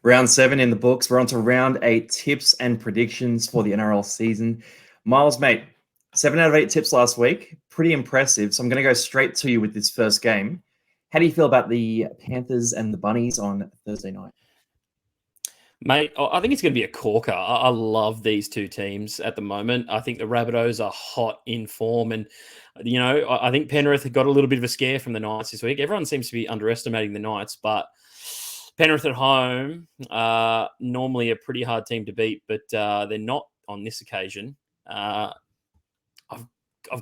Round 7 in the books. We're on to round 8 tips and predictions for the NRL season. Miles, mate, 7 out of 8 tips last week. Pretty impressive. So I'm going to go straight to you with this first game. How do you feel about the Panthers and the Bunnies on Thursday night? Mate, I think it's going to be a corker. I love these two teams at the moment. I think the Rabbitohs are hot in form. And, I think Penrith had got a little bit of a scare from the Knights this week. Everyone seems to be underestimating the Knights, but Penrith at home, normally a pretty hard team to beat, but they're not on this occasion. I've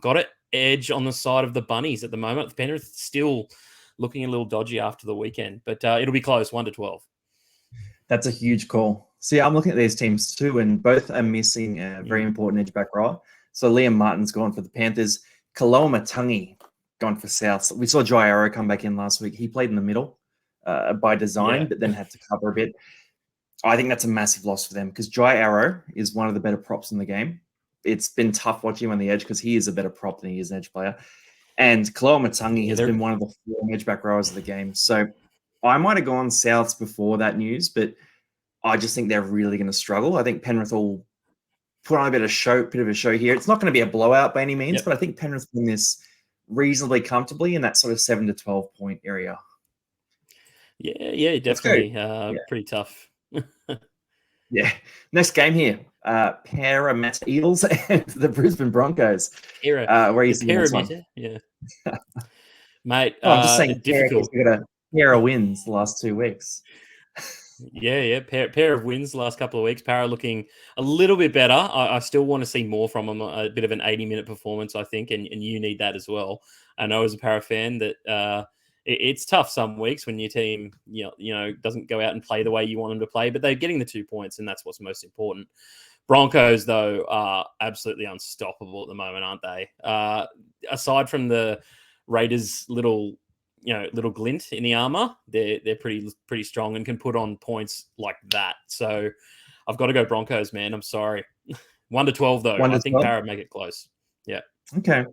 got it edge on the side of the Bunnies at the moment. Penrith still looking a little dodgy after the weekend, but it'll be close, 1-12. That's a huge call. See, I'm looking at these teams too, and both are missing a very important edge back row. So Liam Martin's gone for the Panthers. Kaloamatangi gone for Souths. We saw Jai Arrow come back in last week. He played in the middle by design, but then had to cover a bit. I think that's a massive loss for them because Jai Arrow is one of the better props in the game. It's been tough watching him on the edge because he is a better prop than he is an edge player. And Kaloamatangi has been one of the form edge back rowers of the game. So I might have gone Souths before that news, but I just think they're really going to struggle. I think Penrith will put on a bit of a show here. It's not going to be a blowout by any means, but I think Penrith win this reasonably comfortably in that sort of 7 to 12 point area. Yeah, definitely. Pretty tough. Yeah. Next game here. Parramatta Eels and the Brisbane Broncos. Where are you seeing this one? Yeah. Mate, I'm just saying difficult. We've got a pair of wins the last 2 weeks. Yeah. Pair of wins the last couple of weeks. Para looking a little bit better. I still want to see more from them. A bit of an 80-minute performance, I think, and you need that as well. I know as a Para fan that it's tough some weeks when your team, doesn't go out and play the way you want them to play, but they're getting the 2 points, and that's what's most important. Broncos, though, are absolutely unstoppable at the moment, aren't they? Aside from the Raiders' little glint in the armor, they're pretty strong and can put on points like that. So I've got to go Broncos, man. I'm sorry. 1-12 though. I think Para make it close. Yeah. Okay.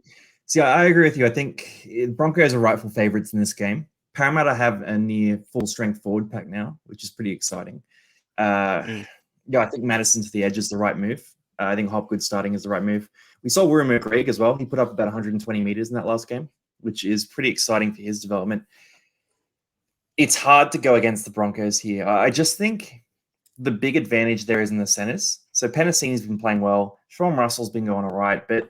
See, I agree with you. I think Broncos are rightful favorites in this game. Parramatta have a near full strength forward pack now, which is pretty exciting. I think Madison to the edge is the right move. I think Hopgood starting is the right move. We saw Wiremu Greg as well. He put up about 120 meters in that last game, which is pretty exciting for his development. It's hard to go against the Broncos here. I just think the big advantage there is in the centers. So Penasini's been playing well. Sean Russell's been going all right, but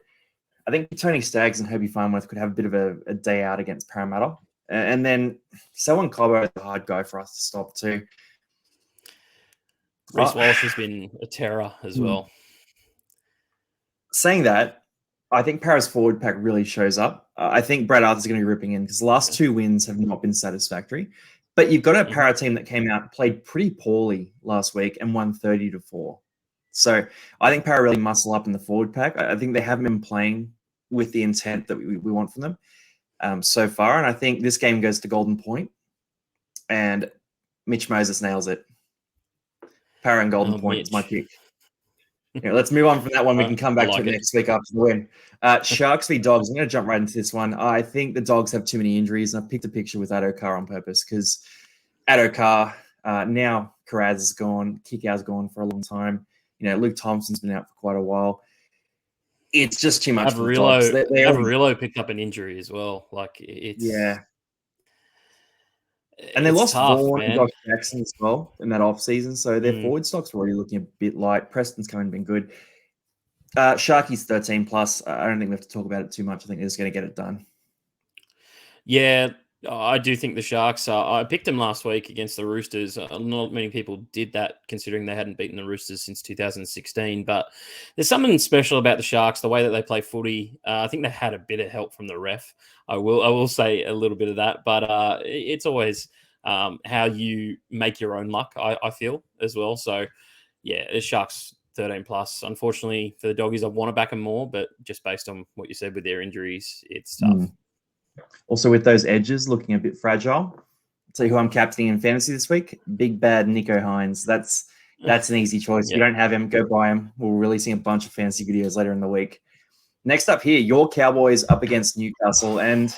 I think Tony Staggs and Herbie Farnworth could have a bit of a day out against Parramatta. And then Selwyn Cobbo is a hard go for us to stop too. Reece Walsh has been a terror as well. Saying that, I think Para's forward pack really shows up. I think Brad Arthur's going to be ripping in because the last 2 wins have not been satisfactory. But you've got a Para team that came out and played pretty poorly last week and won 30-4. So I think Para really muscle up in the forward pack. I think they haven't been playing with the intent that we want from them so far. And I think this game goes to Golden Point and Mitch Moses nails it. Para and Golden Point is my pick. Let's move on from that one. We can come back to it next week after the win. Sharks v Dogs. I'm going to jump right into this one. I think the Dogs have too many injuries, and I picked a picture with Addo-Carr on purpose because Addo-Carr, now Karaz is gone, Kikau's gone for a long time. Luke Thompson's been out for quite a while. It's just too much for the Dogs. Averillo picked up an injury as well. And they lost Vaughan and Josh Jackson as well in that off-season, so their forward stocks were already looking a bit light. Preston's come in and been good. Sharkies 13+. I don't think we have to talk about it too much. I think they're just going to get it done. Yeah, I do think the Sharks I picked them last week against the Roosters. Not many people did that considering they hadn't beaten the Roosters since 2016. But there's something special about the Sharks, the way that they play footy. I think they had a bit of help from the ref. I will say a little bit of that. But it's always how you make your own luck, I feel, as well. So, yeah, the Sharks 13+. Unfortunately for the Doggies, I want to back them more. But just based on what you said with their injuries, it's tough. Also, with those edges looking a bit fragile, I'll tell you who I'm captaining in fantasy this week. Big bad Nico Hines. That's an easy choice. If you don't have him, go buy him. We're releasing a bunch of fantasy videos later in the week. Next up here, your Cowboys up against Newcastle, and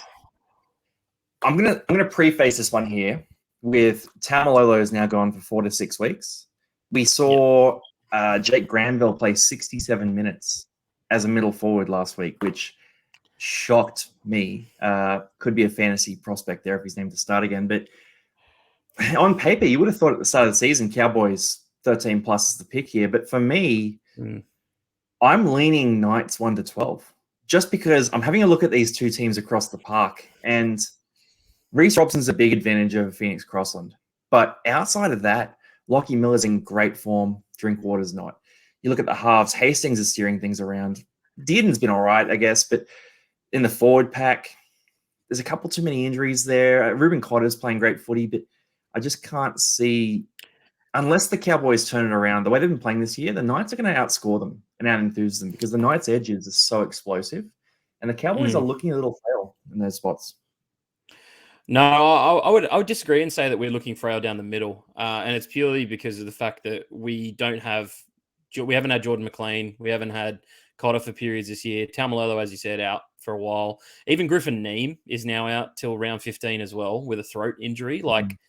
I'm gonna preface this one here. with Tamalolo is now gone for 4 to 6 weeks. We saw Jake Granville play 67 minutes as a middle forward last week, which shocked me. Could be a fantasy prospect there if he's named to start again. But on paper, you would have thought at the start of the season, Cowboys 13 plus is the pick here. But for me, I'm leaning Knights 1 to 12, just because I'm having a look at these two teams across the park. And Reece Robson's a big advantage over Phoenix Crossland. But outside of that, Lockie Miller's in great form. Drinkwater's not. You look at the halves, Hastings is steering things around. Dearden's been all right, I guess. But in the forward pack, there's a couple too many injuries there. Ruben Cotter's playing great footy, but I just can't see, unless the Cowboys turn it around, the way they've been playing this year, the Knights are going to outscore them and out-enthuse them because the Knights' edges are so explosive. And the Cowboys are looking a little frail in those spots. No, I would disagree and say that we're looking frail down the middle, and it's purely because of the fact that we haven't had Jordan McLean, we haven't had Cotter for periods this year. Tamalolo, as you said, out for a while. Even Griffin Neame is now out till round 15 as well with a throat injury. Like,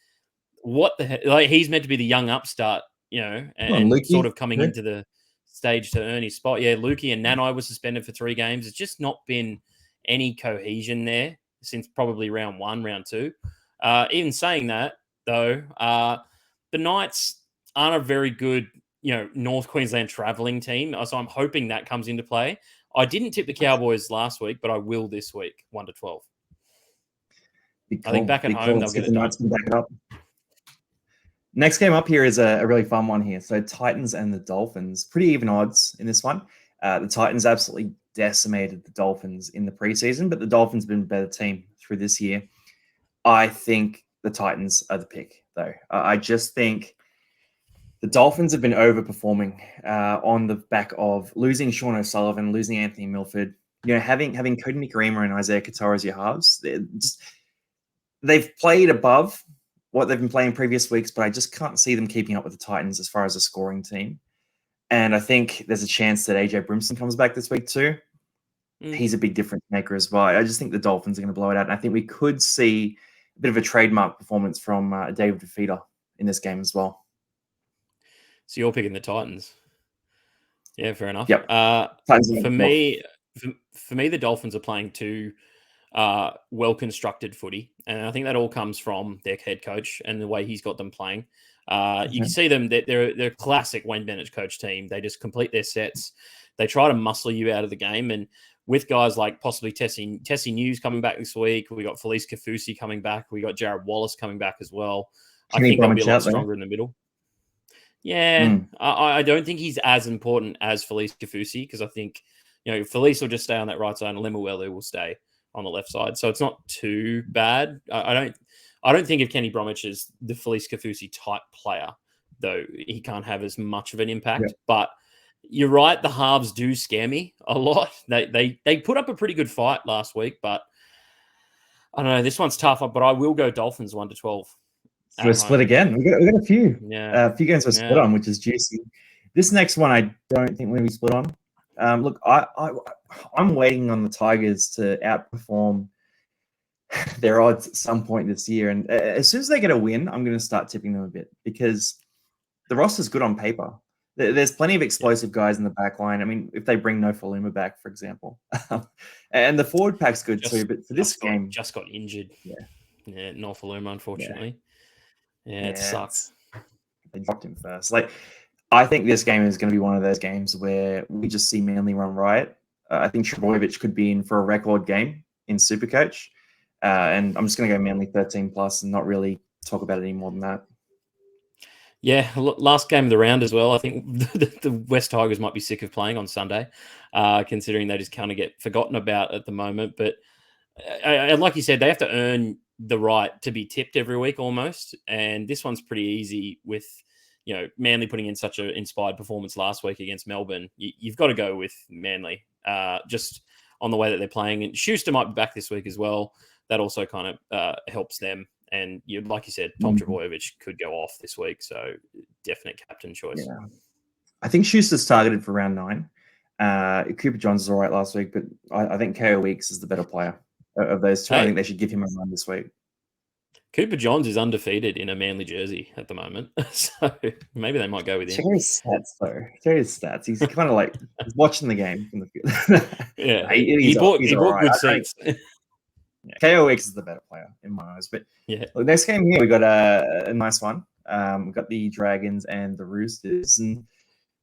what the heck? Like, he's meant to be the young upstart, and sort of coming into the stage to earn his spot. Yeah, Lukey and Nanai were suspended for 3 games. It's just not been any cohesion there since probably round 1, round 2. Even saying that, though, the Knights aren't a very good, North Queensland travelling team. So I'm hoping that comes into play. I didn't tip the Cowboys last week, but I will this week, 1 to 12. I think back at home, they'll get it done. Back it up. Next game up here is a really fun one here. So Titans and the Dolphins. Pretty even odds in this one. The Titans absolutely decimated the Dolphins in the preseason, but the Dolphins have been a better team through this year. I think the Titans are the pick, though. I just think the Dolphins have been overperforming on the back of losing Sean O'Sullivan, losing Anthony Milford. Having Cody Nikorima and Isaiah Katoa as your halves. They've played above what they've been playing previous weeks, but I just can't see them keeping up with the Titans as far as a scoring team. And I think there's a chance that AJ Brimson comes back this week too. He's a big difference maker as well. I just think the Dolphins are going to blow it out. And I think we could see a bit of a trademark performance from David DeFeater in this game as well. So you're picking the Titans. Yeah, fair enough. Yep. For me, the Dolphins are playing too well-constructed footy. And I think that all comes from their head coach and the way he's got them playing. You can see them, they're a classic Wayne Bennett coach team. They just complete their sets. They try to muscle you out of the game. And with guys like possibly Tessie News coming back this week, we got Felice Kafusi coming back. We got Jared Wallace coming back as well. I think they'll be a lot stronger in the middle. Yeah, I don't think he's as important as Felice Kafusi because I think, Felice will just stay on that right side and Lemuelu will stay on the left side. So it's not too bad. I don't think of Kenny Bromwich as the Felice Kafusi type player, though he can't have as much of an impact. Yeah. But you're right, the halves do scare me a lot. They put up a pretty good fight last week, but I don't know. This one's tough, but I will go Dolphins 1 to 12. So we're split again. We've got a few. Yeah. A few games we're split on, which is juicy. This next one, I don't think we're going to be split on. Look, I'm waiting on the Tigers to outperform their odds at some point this year. And as soon as they get a win, I'm going to start tipping them a bit because the roster's good on paper. There's plenty of explosive guys in the back line. I mean, if they bring Nofaluma back, for example. And the forward pack's good too. But for this game... Just got injured. Yeah, Nofaluma, unfortunately. Yeah, it sucks. They dropped him first. I think this game is going to be one of those games where we just see Manly run riot. I think Trebojevic could be in for a record game in Supercoach. And I'm just going to go Manly 13 plus and not really talk about it any more than that. Yeah, last game of the round as well. I think the West Tigers might be sick of playing on Sunday, considering they just kind of get forgotten about at the moment. But like you said, they have to earn the right to be tipped every week almost. And this one's pretty easy with, Manly putting in such an inspired performance last week against Melbourne. You've got to go with Manly just on the way that they're playing. And Schuster might be back this week as well. That also kind of helps them. And like you said, Tom Trebojevic could go off this week, so definite captain choice. Yeah. I think Schuster's targeted for round 9. Cooper Johns was all right last week, but I think KO Weeks is the better player of those two. I think they should give him a run this week. Cooper Johns is undefeated in a Manly jersey at the moment, so maybe they might go with him. Check his stats, though. Check his stats. He's kind of like he's watching the game from the field. Yeah, he's he all bought right. good seats. KOX is the better player in my eyes. But Yeah, look, next game here, we got a nice one. We've got the Dragons and the Roosters. And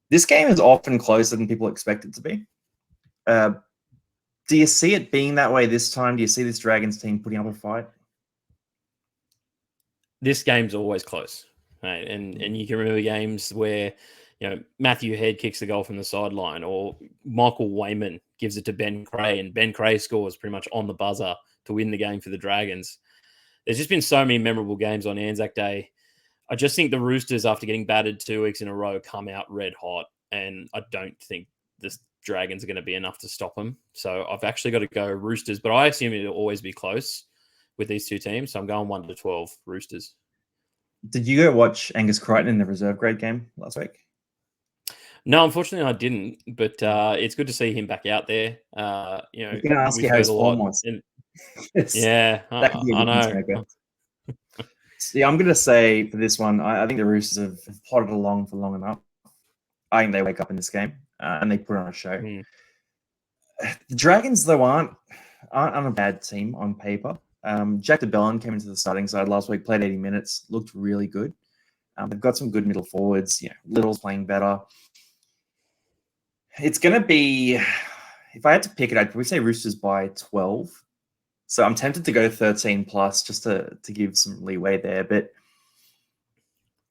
this game is often closer than people expect it to be. Do you see it being that way this time? Do you see this Dragons team putting up a fight? this game's always close, right? And you can remember games where Matthew Head kicks the goal from the sideline, or Michael Wayman gives it to Ben Cray, and Ben Cray scores pretty much on the buzzer to win the game for the Dragons. There's just been so many memorable games on Anzac Day. I just think the Roosters, after getting battered 2 weeks in a row, come out red hot, and I don't think the Dragons are going to be enough to stop them. So I've actually got to go Roosters, but I assume it'll always be close with these two teams. So I'm going 1-12 Roosters. Did you go watch Angus Crichton in the reserve grade game last week? No, unfortunately, I didn't. But it's good to see him back out there. I'm going to ask you how his form was. Yeah, that could be a I difference maker. So, yeah, I'm going to say for this one, I think the Roosters have plodded along for long enough. I think they wake up in this game and they put on a show. The Dragons, though, aren't a bad team on paper. Jack DeBellin came into the starting side last week, played 80 minutes, looked really good. They've got some good middle forwards. Little's playing better. It's going to be, if I had to pick it, I'd probably say Roosters by 12. So I'm tempted to go 13 plus just to give some leeway there. But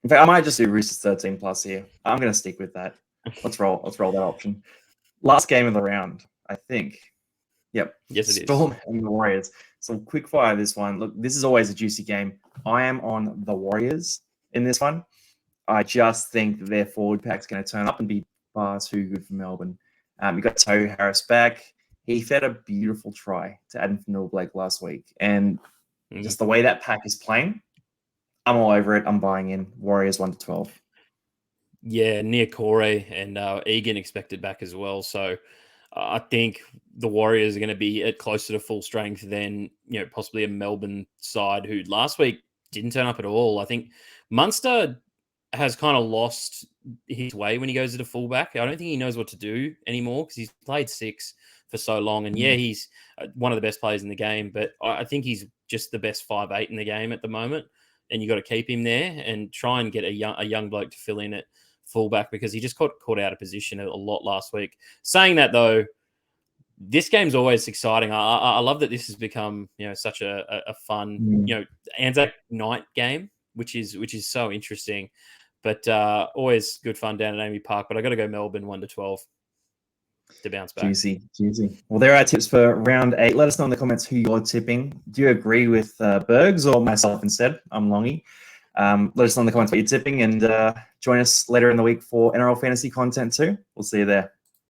in fact, I might just do Roosters 13 plus here. I'm going to stick with that. Let's roll that option. Last game of the round, I think. Yep. Yes, it Storm is. and the Warriors. So quick fire this one. Look, this is always a juicy game. I am on the Warriors in this one. I just think that their forward pack's going to turn up and be far too good for Melbourne. You got Toe Harris back. He fed a beautiful try to Adam Blake last week. And just the way that pack is playing, I'm all over it. I'm buying in. Warriors 1-12. Yeah, Nia Corey and Egan expected back as well. So I think the Warriors are going to be at closer to full strength than possibly a Melbourne side who last week didn't turn up at all. I think Munster has kind of lost his way when he goes to the fullback. I don't think he knows what to do anymore because he's played 6 for so long. And he's one of the best players in the game, but I think he's just the best 5'8" in the game at the moment. And you got to keep him there and try and get a young bloke to fill in at fullback because he just got caught out of position a lot last week. Saying that though, this game's always exciting. I love that this has become such a fun Anzac night game, which is so interesting. But always good fun down at Amy Park. But I got to go Melbourne 1-12 to bounce back. Juicy. Well, there are our tips for round 8. Let us know in the comments who you're tipping. Do you agree with Bergs or myself instead? I'm Longy. Let us know in the comments what you're tipping and join us later in the week for NRL fantasy content too. We'll see you there.